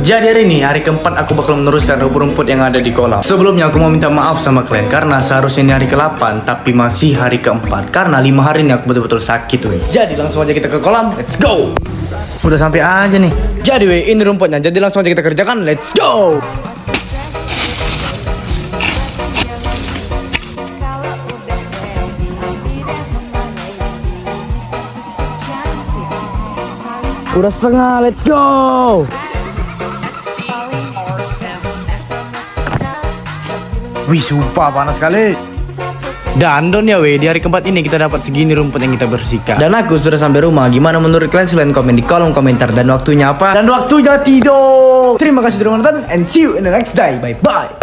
Jadi hari ini, hari keempat aku bakal meneruskan rumput-rumput yang ada di kolam. Sebelumnya aku mau minta maaf sama kalian karena seharusnya ini hari ke-8 tapi masih hari keempat karena 5 hari ini aku betul-betul sakit weh. Jadi langsung aja kita ke kolam, let's go. Udah sampai aja nih. Jadi weh, ini rumputnya. Jadi langsung aja kita kerjakan, let's go. Udah setengah, let's go. Wih, sumpah panas sekali. Dan don ya weh, di hari keempat ini kita dapat segini rumput yang kita bersihkan. Dan aku sudah sampai rumah. Gimana menurut kalian? Silahkan komen di kolom komentar. Dan waktunya apa? Dan waktunya tidur. Terima kasih sudah menonton and see you in the next day. Bye bye.